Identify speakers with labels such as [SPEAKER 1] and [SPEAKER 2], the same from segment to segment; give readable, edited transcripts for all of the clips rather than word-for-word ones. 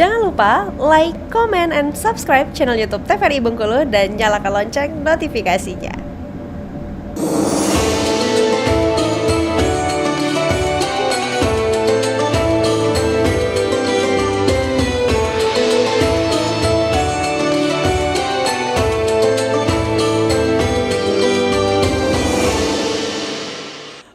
[SPEAKER 1] Jangan lupa like, comment, and subscribe channel YouTube TVRI Bengkulu dan nyalakan lonceng notifikasinya.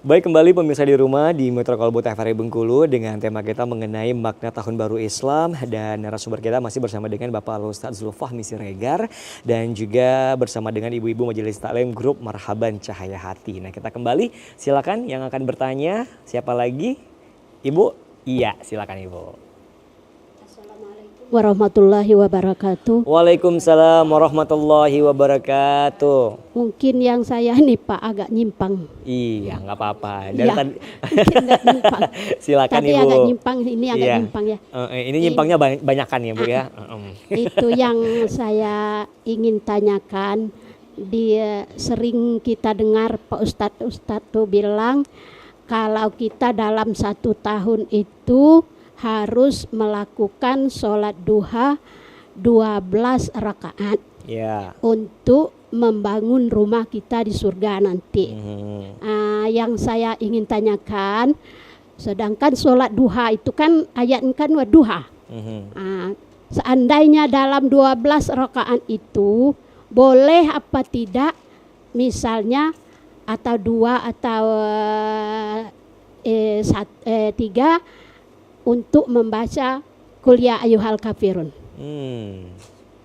[SPEAKER 2] Baik, kembali pemirsa di rumah di Metro Kolbu TVRI Bengkulu dengan tema kita mengenai makna Tahun Baru Islam, dan narasumber kita masih bersama dengan Bapak Al-Ustadz Zulfahmi Siregar dan juga bersama dengan Ibu-Ibu Majelis Taklim Grup Marhaban Cahaya Hati. Nah, kita kembali, silakan yang akan bertanya, siapa lagi? Ibu? Iya, silakan Ibu.
[SPEAKER 3] Warahmatullahi wabarakatuh.
[SPEAKER 2] Waalaikumsalam warahmatullahi wabarakatuh.
[SPEAKER 3] Mungkin yang saya nih Pak agak nyimpang.
[SPEAKER 2] Iya, nggak apa-apa.
[SPEAKER 3] Iya, mungkin nggak nyimpang.
[SPEAKER 2] Silakan
[SPEAKER 3] tadi
[SPEAKER 2] Ibu.
[SPEAKER 3] agak nyimpang, ini agak
[SPEAKER 2] Iya.
[SPEAKER 3] nyimpang ya.
[SPEAKER 2] Ini nyimpangnya banyakan ya Bu ya.
[SPEAKER 3] Itu yang saya ingin tanyakan. Dia sering kita dengar Pak Ustadz tuh bilang kalau kita dalam 1 tahun itu harus melakukan sholat duha 12 rakaat untuk membangun rumah kita di surga nanti. Yang saya ingin tanyakan, sedangkan sholat duha itu kan ayatnya kan duha. Seandainya dalam 12 rakaat itu boleh apa tidak, misalnya atau 2 atau 3 untuk membaca Qul ya ayyuhal kafirun.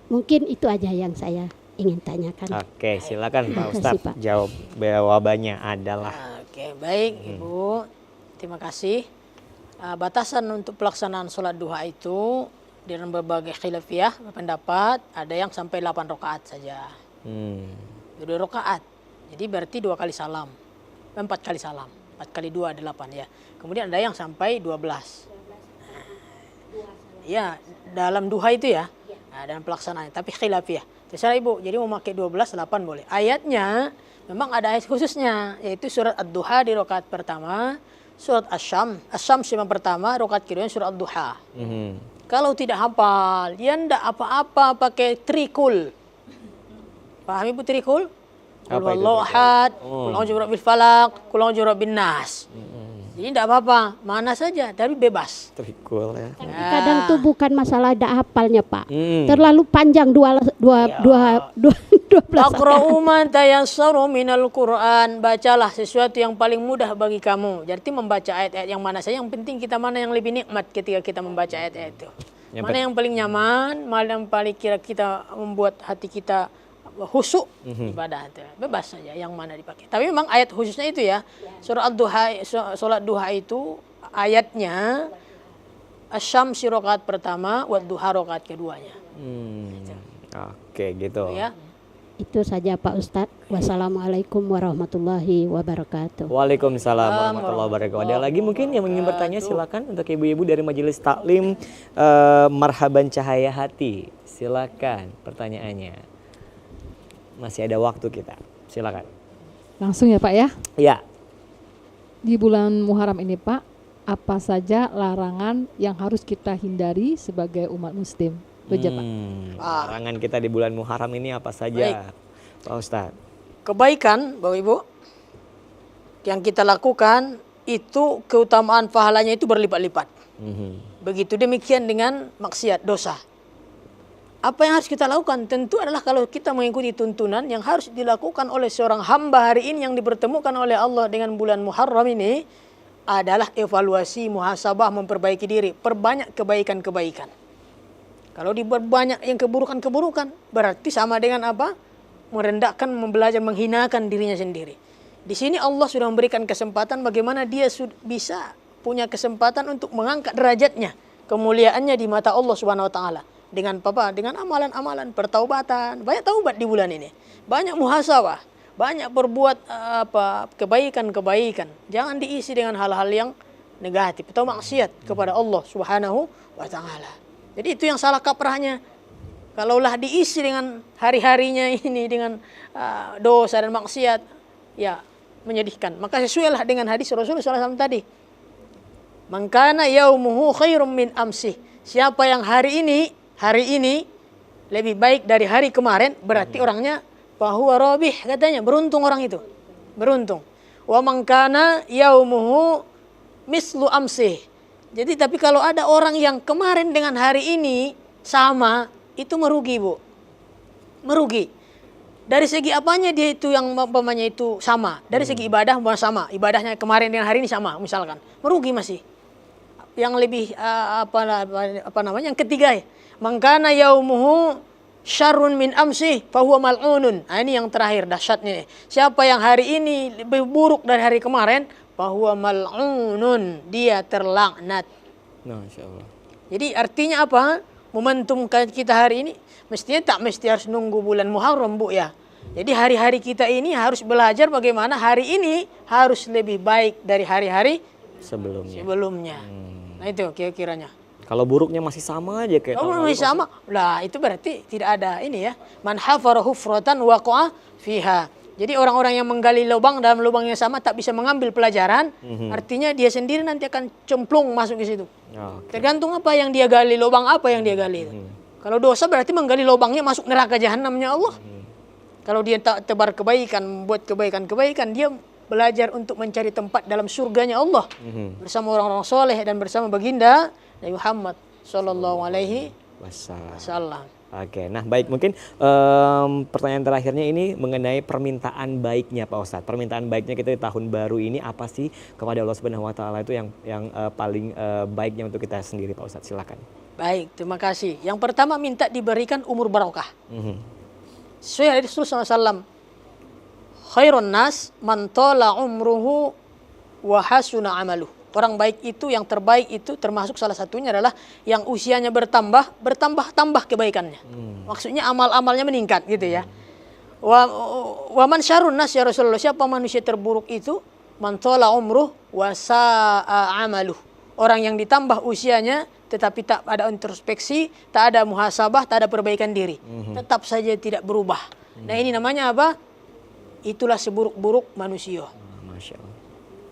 [SPEAKER 3] Mungkin itu aja yang saya ingin tanyakan.
[SPEAKER 2] Oke, silakan Pak Ustadz
[SPEAKER 3] Pak.
[SPEAKER 2] jawab. Jawabannya adalah.
[SPEAKER 4] Oke, baik Ibu. Terima kasih. Batasan untuk pelaksanaan sholat duha itu dengan berbagai khilafiyah pendapat, ada yang sampai 8 rakaat saja. 2 rakaat. Jadi berarti 2 kali salam. 4 kali salam. 4 kali 2 ada 8 ya. Kemudian ada yang sampai 12. Ya, dalam duha itu ya. Nah, dalam pelaksanaan. Tapi khilafiyah. Terserah Ibu. Jadi mau pakai 12, 8 boleh. Ayatnya memang ada ayat khususnya. Yaitu surat Ad-Duha di rakaat pertama. Surat Asy-Syams yang pertama. Rakaat kedua surat Ad-Duha. Kalau tidak hafal, dia ndak apa-apa pakai trikul. Paham Ibu trikul? Qul huwallahu ahad, qul a'udzu birabbil falaq, qul a'udzu birabbin nas. Jadi tidak apa-apa, mana saja, tapi bebas.
[SPEAKER 2] Trikul ya.
[SPEAKER 3] Tapi kadang tuh bukan masalah ada hafalnya Pak. Terlalu panjang 12
[SPEAKER 4] Taqra'u ma tayassaru minal Qur'an. Bacalah sesuatu yang paling mudah bagi kamu. Jadi membaca ayat-ayat yang mana saja, yang penting kita mana yang lebih nikmat ketika kita membaca ayat-ayat itu. Mana yang paling nyaman, mana yang paling kira kita membuat hati kita khusyuk ibadah itu. Bebas saja yang mana dipakai. Tapi memang ayat khususnya itu ya. Surah Ad-Duha, salat duha itu ayatnya Asy-Syams rakaat pertama, Wad-Duha rakaat keduanya.
[SPEAKER 2] Oke, gitu.
[SPEAKER 4] Ya.
[SPEAKER 3] Itu saja Pak Ustadz. Wassalamualaikum warahmatullahi wabarakatuh.
[SPEAKER 2] Waalaikumsalam warahmatullahi wabarakatuh. Ada lagi mungkin yang ingin bertanya, silakan untuk ibu-ibu dari Majelis Taklim Marhaban Cahaya Hati. Silakan pertanyaannya. Masih ada waktu kita. Silakan.
[SPEAKER 5] Langsung ya Pak ya.
[SPEAKER 2] Iya.
[SPEAKER 5] Di bulan Muharram ini Pak, apa saja larangan yang harus kita hindari sebagai umat muslim? Itu aja Pak.
[SPEAKER 2] Larangan kita di bulan Muharram ini apa saja, Pak Ustadz?
[SPEAKER 4] Kebaikan Bapak Ibu yang kita lakukan itu keutamaan pahalanya itu berlipat-lipat. Begitu demikian dengan maksiat, dosa. Apa yang harus kita lakukan? Tentu adalah kalau kita mengikuti tuntunan yang harus dilakukan oleh seorang hamba hari ini yang dipertemukan oleh Allah dengan bulan Muharram ini adalah evaluasi, muhasabah, memperbaiki diri, perbanyak kebaikan-kebaikan. Kalau diperbanyak yang keburukan-keburukan, berarti sama dengan apa? Merendahkan, belajar menghinakan dirinya sendiri. Di sini Allah sudah memberikan kesempatan bagaimana dia bisa punya kesempatan untuk mengangkat derajatnya, kemuliaannya di mata Allah Subhanahu wa taala. Dengan apa? Dengan amalan-amalan, pertaubatan. Banyak taubat di bulan ini. Banyak muhasabah, banyak berbuat kebaikan-kebaikan. Jangan diisi dengan hal-hal yang negatif atau maksiat kepada Allah Subhanahu wa taala. Jadi itu yang salah kaprahnya. Kalaulah diisi dengan hari-harinya ini dengan dosa dan maksiat, ya menyedihkan. Maka sesuailah dengan hadis Rasulullah SAW tadi. Man kana yaumuhu khairum min amsih. siapa yang hari ini lebih baik dari hari kemarin, berarti orangnya fahuwa rabih, katanya beruntung orang itu. Beruntung. Wa man kana yaumuhu mislu amsih. Jadi tapi kalau ada orang yang kemarin dengan hari ini sama, itu merugi, Bu. Merugi. Dari segi apanya dia itu yang umpamanya itu sama. Dari segi ibadah sama. Ibadahnya kemarin dengan hari ini sama misalkan. Merugi masih. Yang lebih apa namanya? Yang ketiga ya. Mangkana yaumuhu syarrun min amsih fahuwa mal'unun. Nah, ini yang terakhir dahsyatnya. Siapa yang hari ini lebih buruk dari hari kemarin, fahuwa mal'unun, dia terlaknat.
[SPEAKER 2] Masya Allah.
[SPEAKER 4] Jadi artinya apa? Momentum kita hari ini mestinya tak mesti harus nunggu bulan Muharram, Bu ya. Jadi hari-hari kita ini harus belajar bagaimana hari ini harus lebih baik dari hari-hari sebelumnya. Nah itu kira-kiranya.
[SPEAKER 2] Kalau buruknya masih sama aja kayak
[SPEAKER 4] Kalau masih sama, lah itu berarti tidak ada ini ya. Man hafara hufratan waqa'a fiha. Jadi orang-orang yang menggali lubang dalam lubang yang sama tak bisa mengambil pelajaran, artinya dia sendiri nanti akan cemplung masuk ke situ. Tergantung apa yang dia gali, lubang apa yang dia gali. Kalau dosa berarti menggali lubangnya masuk neraka jahanamnya Allah. Kalau dia tak tebar kebaikan, buat kebaikan-kebaikan, dia belajar untuk mencari tempat dalam surganya Allah bersama orang-orang soleh dan bersama baginda Nabi Muhammad Sallallahu Alaihi Wasallam.
[SPEAKER 2] Oke, nah baik, mungkin pertanyaan terakhirnya ini mengenai permintaan baiknya Pak Ustadz. Permintaan baiknya kita di tahun baru ini apa sih kepada Allah Subhanahu Wa Taala itu yang paling baiknya untuk kita sendiri Pak Ustadz? Silakan.
[SPEAKER 4] Baik, terima kasih. Yang pertama minta diberikan umur barokah. Sesuai dari Rasulullah SAW. Khairun nas man tala umruhu wa hasuna amaluh. Orang baik itu, yang terbaik itu termasuk salah satunya adalah yang usianya bertambah kebaikannya. Maksudnya amal-amalnya meningkat gitu ya. Wa man syarrun nas ya Rasulullah, siapa manusia terburuk itu? Man tala umruh wa sa'a amaluh. Orang yang ditambah usianya tetapi tak ada introspeksi, tak ada muhasabah, tak ada perbaikan diri. Tetap saja tidak berubah. Nah ini namanya apa? Itulah seburuk-buruk manusia.
[SPEAKER 2] Masya Allah.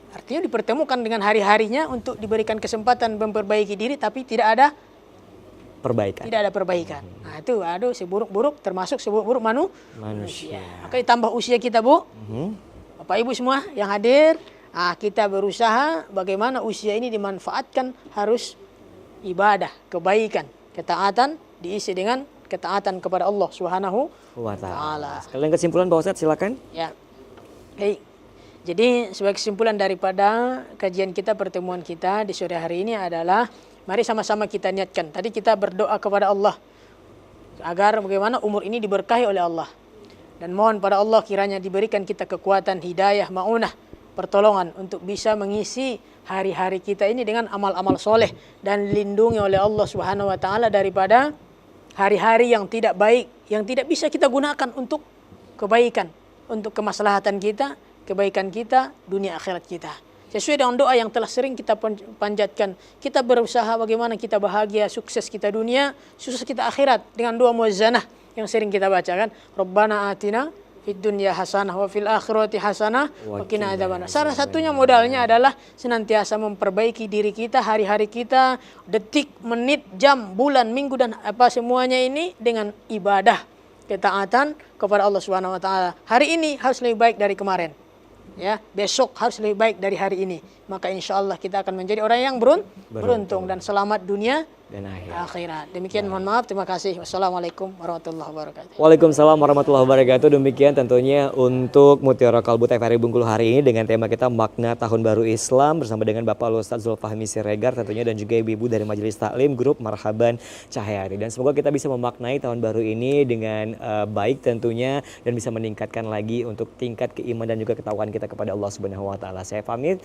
[SPEAKER 4] Artinya dipertemukan dengan hari-harinya untuk diberikan kesempatan memperbaiki diri, tapi tidak ada
[SPEAKER 2] perbaikan.
[SPEAKER 4] Tidak ada perbaikan. Nah itu, aduh, seburuk-buruk termasuk seburuk-buruk manusia. Maka ditambah usia kita, Bu. Bapak Ibu semua yang hadir, kita berusaha bagaimana usia ini dimanfaatkan harus ibadah, kebaikan, ketaatan diisi dengan ketaatan kepada Allah Subhanahu wa Ta'ala.
[SPEAKER 2] Sekalian kesimpulan Pak Ustadz, silakan.
[SPEAKER 4] Ya. Baik. Jadi sebagai kesimpulan daripada kajian kita, pertemuan kita di sore hari ini adalah mari sama-sama kita niatkan. Tadi kita berdoa kepada Allah agar bagaimana umur ini diberkahi oleh Allah. Dan mohon pada Allah kiranya diberikan kita kekuatan, hidayah, ma'unah, pertolongan untuk bisa mengisi hari-hari kita ini dengan amal-amal soleh dan lindungi oleh Allah Subhanahu wa Ta'ala daripada hari-hari yang tidak baik, yang tidak bisa kita gunakan untuk kebaikan, untuk kemaslahatan kita, kebaikan kita, dunia akhirat kita. Sesuai dengan doa yang telah sering kita panjatkan, kita berusaha bagaimana kita bahagia, sukses kita dunia, sukses kita akhirat dengan doa muazzanah yang sering kita bacakan. Rabbana atina fid dunya hasanah wa fil akhirati hasanah wa qina adzabannar. Salah satunya modalnya adalah senantiasa memperbaiki diri kita, hari-hari kita, detik, menit, jam, bulan, minggu dan apa semuanya ini dengan ibadah, ketaatan kepada Allah Subhanahu wa Ta'ala. Hari ini harus lebih baik dari kemarin. Ya, besok harus lebih baik dari hari ini. Maka insya Allah kita akan menjadi orang yang beruntung dan selamat dunia dan akhirat. Demikian, mohon maaf, terima kasih. Wassalamualaikum warahmatullahi wabarakatuh.
[SPEAKER 2] Waalaikumsalam warahmatullahi wabarakatuh. Demikian tentunya untuk Mutiara Kalbu TVRI Bengkulu hari ini dengan tema kita makna tahun baru Islam bersama dengan Bapak Ustadz Zulfahmi Siregar tentunya dan juga ibu-ibu dari Majelis Taklim Grup Marhaban Cahyari. Dan semoga kita bisa memaknai tahun baru ini dengan baik tentunya dan bisa meningkatkan lagi untuk tingkat keimanan dan juga ketakwaan kita kepada Allah Subhanahu wa Ta'ala. Saya pamit.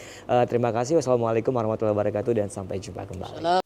[SPEAKER 2] Terima kasih. Wassalamualaikum warahmatullahi wabarakatuh dan sampai jumpa kembali.